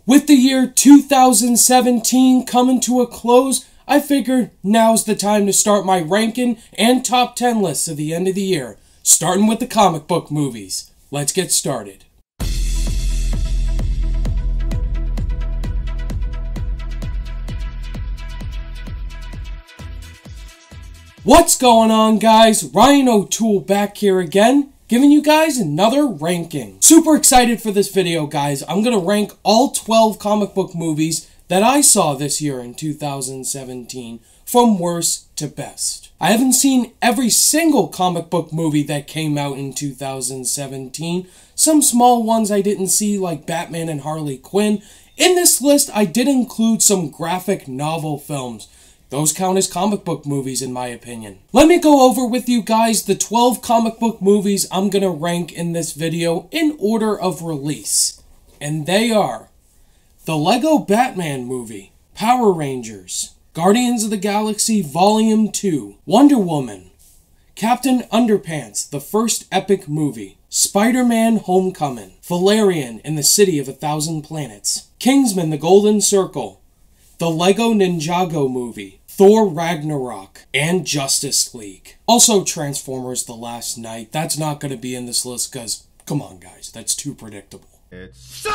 With the year 2017 coming to a close, I figured now's the time to start my ranking and top 10 lists of the end of the year, starting with the comic book movies. Let's get started. What's going on, guys? Ryan O'Toole back here again, giving you guys another ranking. Super excited for this video, guys. I'm going to rank all 12 comic book movies that I saw this year in 2017, from worst to best. I haven't seen every single comic book movie that came out in 2017. Some small ones I didn't see, like Batman and Harley Quinn. In this list, I did include some graphic novel films. Those count as comic book movies in my opinion. Let me go over with you guys the 12 comic book movies I'm gonna rank in this video in order of release. And they are the Lego Batman movie, Power Rangers, Guardians of the Galaxy Volume 2, Wonder Woman, Captain Underpants, the first epic movie, SpiderMan Homecoming, Valerian in the City of a Thousand Planets, Kingsman: The Golden Circle, the Lego Ninjago movie, Thor Ragnarok, and Justice League. Also Transformers: The Last Knight. That's not going to be in this list because, come on guys, that's too predictable. It sucked!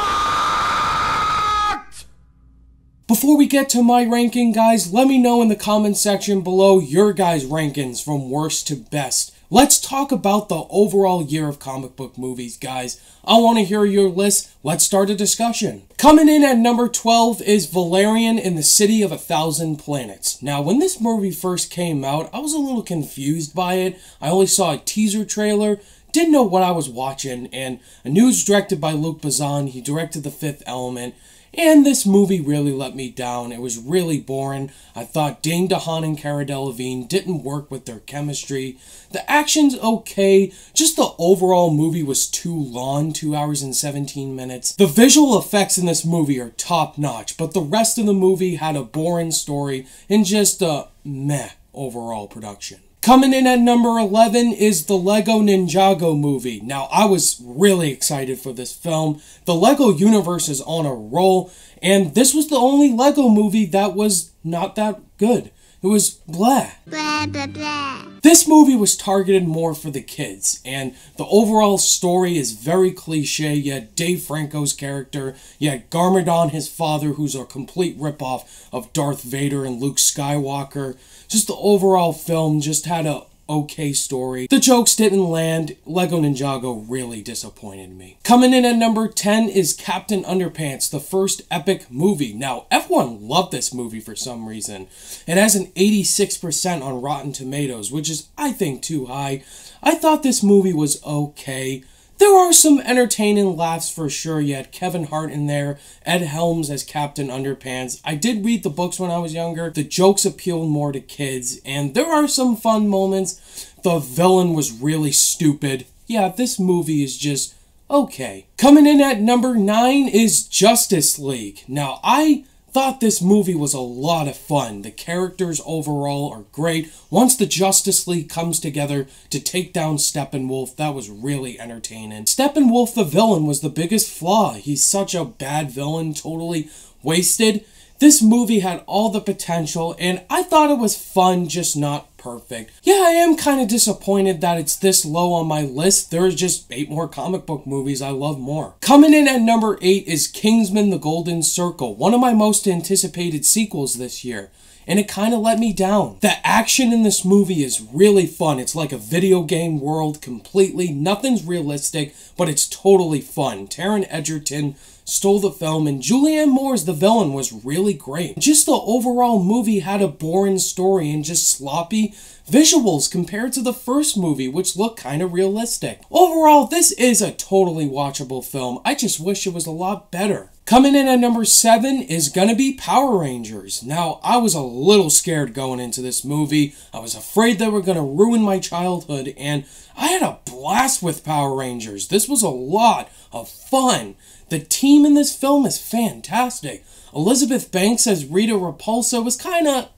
Before we get to my ranking, guys, let me know in the comment section below your guys' rankings from worst to best. Let's talk about the overall year of comic book movies, guys. I want to hear your list. Let's start a discussion. Coming in at number 12 is Valerian in the City of a Thousand Planets. Now, when this movie first came out, I was a little confused by it. I only saw a teaser trailer, didn't know what I was watching, and I knew it was directed by Luc Besson. He directed The Fifth Element. And this movie really let me down. It was really boring. I thought Dane DeHaan and Cara Delevingne didn't work with their chemistry. The action's okay, just the overall movie was too long, 2 hours and 17 minutes. The visual effects in this movie are top notch, but the rest of the movie had a boring story and just a meh overall production. Coming in at number 11 is the Lego Ninjago movie. Now, I was really excited for this film. The Lego universe is on a roll, and this was the only Lego movie that was not that good. It was blah. Blah, blah, blah. This movie was targeted more for the kids, and the overall story is very cliche. You had Dave Franco's character, you had Garmadon, his father, who's a complete ripoff of Darth Vader and Luke Skywalker. Just the overall film just had a okay story. The jokes didn't land. Lego Ninjago really disappointed me. Coming in at number 10 is Captain Underpants, the first epic movie. Now, everyone loved this movie for some reason. It has an 86% on Rotten Tomatoes, which is, I think, too high. I thought this movie was okay. There are some entertaining laughs for sure. You had Kevin Hart in there, Ed Helms as Captain Underpants. I did read the books when I was younger. The jokes appealed more to kids, and there are some fun moments. The villain was really stupid. Yeah, this movie is just okay. Coming in at number 9 is Justice League. Now, I thought this movie was a lot of fun. The characters overall are great. Once the Justice League comes together to take down Steppenwolf, that was really entertaining. Steppenwolf, the villain, was the biggest flaw. He's such a bad villain, totally wasted. This movie had all the potential, and I thought it was fun, just not perfect. Yeah, I am kind of disappointed that it's this low on my list. There's just 8 more comic book movies I love more. Coming in at number 8 is Kingsman: The Golden Circle, one of my most anticipated sequels this year. And it kind of let me down. The action in this movie is really fun. It's like a video game world completely. Nothing's realistic, but it's totally fun. Taron Egerton stole the film, and Julianne Moore as the villain was really great. Just the overall movie had a boring story and just sloppy visuals compared to the first movie, which looked kind of realistic. Overall, this is a totally watchable film. I just wish it was a lot better. Coming in at number 7 is gonna be Power Rangers. Now, I was a little scared going into this movie. I was afraid they were gonna ruin my childhood, and I had a blast with Power Rangers. This was a lot of fun. The team in this film is fantastic. Elizabeth Banks as Rita Repulsa was kinda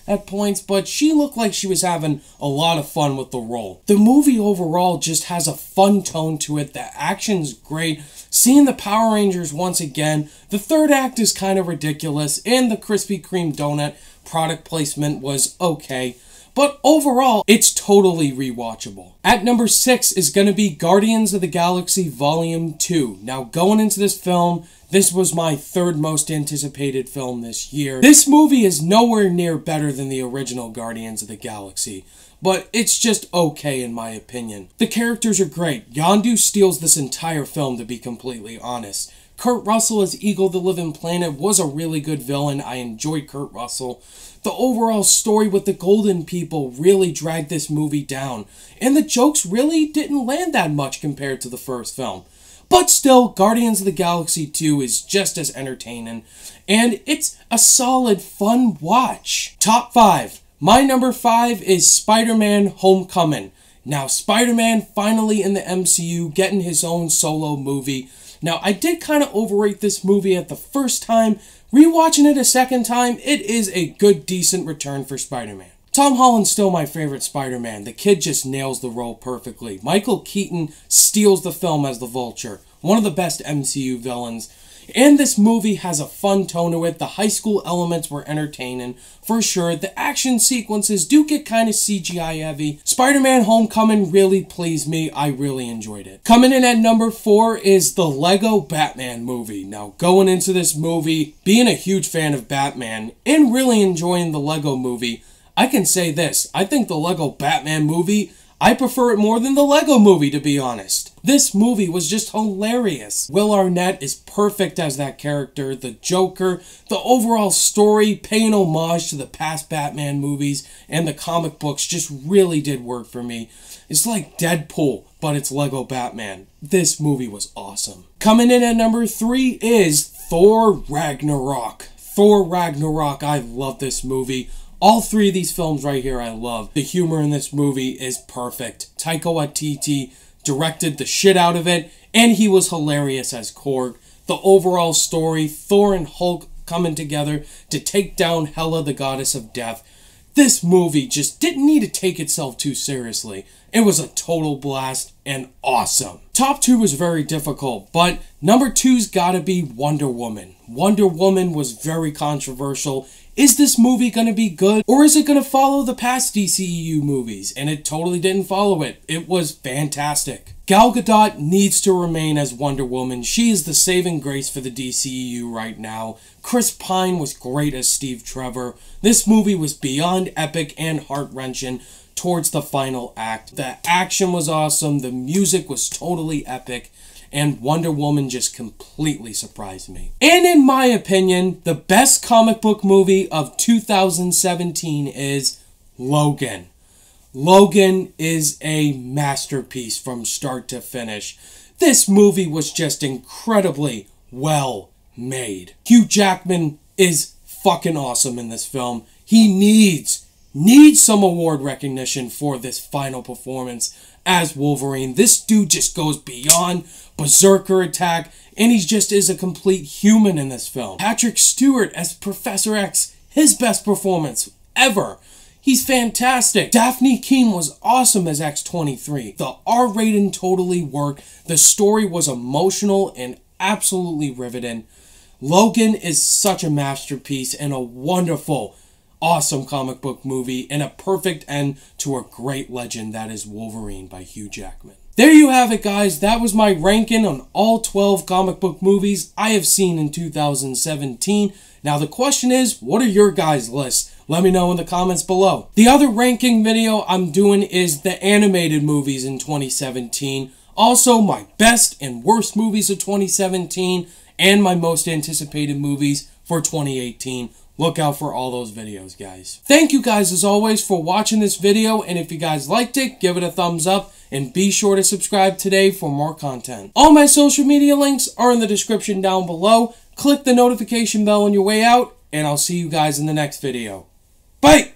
at points, but she looked like she was having a lot of fun with the role. The movie overall just has a fun tone to it. The action's great. Seeing the Power Rangers once again. The third act is kind of ridiculous, and the Krispy Kreme donut product placement was okay. But overall, it's totally rewatchable. At number 6 is going to be Guardians of the Galaxy Volume 2. Now, going into this film, this was my third most anticipated film this year. This movie is nowhere near better than the original Guardians of the Galaxy, but it's just okay in my opinion. The characters are great. Yondu steals this entire film, to be completely honest. Kurt Russell as Eagle the Living Planet was a really good villain. I enjoyed Kurt Russell. The overall story with the Golden People really dragged this movie down, and the jokes really didn't land that much compared to the first film. But still, Guardians of the Galaxy 2 is just as entertaining, and it's a solid, fun watch. Top 5. My number 5 is Spider-Man Homecoming. Now, Spider-Man finally in the MCU, getting his own solo movie. Now, I did kind of overrate this movie at the first time. Rewatching it a second time, it is a good, decent return for Spider-Man. Tom Holland's still my favorite Spider-Man. The kid just nails the role perfectly. Michael Keaton steals the film as the Vulture, one of the best MCU villains. And this movie has a fun tone to it. The high school elements were entertaining, for sure. The action sequences do get kind of CGI heavy. Spider-Man Homecoming really pleased me. I really enjoyed it. Coming in at number 4 is the Lego Batman movie. Now, going into this movie, being a huge fan of Batman, and really enjoying the Lego movie, I can say this. I think the Lego Batman movie, I prefer it more than the Lego movie, to be honest. This movie was just hilarious. Will Arnett is perfect as that character. The Joker, the overall story, paying homage to the past Batman movies and the comic books just really did work for me. It's like Deadpool, but it's Lego Batman. This movie was awesome. Coming in at number 3 is Thor Ragnarok. Thor Ragnarok, I love this movie. All 3 of these films right here I love. The humor in this movie is perfect. Taika Waititi directed the shit out of it, and he was hilarious as Korg. The overall story, Thor and Hulk coming together to take down Hela, the goddess of death. This movie just didn't need to take itself too seriously. It was a total blast and awesome. Top 2 was very difficult, but number 2's gotta be Wonder Woman. Wonder Woman was very controversial. Is this movie going to be good, or is it going to follow the past DCEU movies? And it totally didn't follow it. It was fantastic. Gal Gadot needs to remain as Wonder Woman. She is the saving grace for the DCEU right now. Chris Pine was great as Steve Trevor. This movie was beyond epic and heart-wrenching towards the final act. The action was awesome. The music was totally epic. And Wonder Woman just completely surprised me. And in my opinion, the best comic book movie of 2017 is Logan. Logan is a masterpiece from start to finish. This movie was just incredibly well made. Hugh Jackman is fucking awesome in this film. He needs some award recognition for this final performance as Wolverine. This dude just goes beyond berserker attack, and he just is a complete human in this film. Patrick Stewart as Professor X, his best performance ever. He's fantastic. Daphne Keane was awesome as X-23. The R rating totally worked. The story was emotional and absolutely riveting. Logan is such a masterpiece and a wonderful, awesome comic book movie, and a perfect end to a great legend that is Wolverine by Hugh Jackman. There you have it, guys. That was my ranking on all 12 comic book movies I have seen in 2017. Now the question is, what are your guys' lists? Let me know in the comments below. The other ranking video I'm doing is the animated movies in 2017. Also, my best and worst movies of 2017 and my most anticipated movies for 2018. Look out for all those videos, guys. Thank you guys, as always, for watching this video, and if you guys liked it, give it a thumbs up, and be sure to subscribe today for more content. All my social media links are in the description down below. Click the notification bell on your way out, and I'll see you guys in the next video. Bye!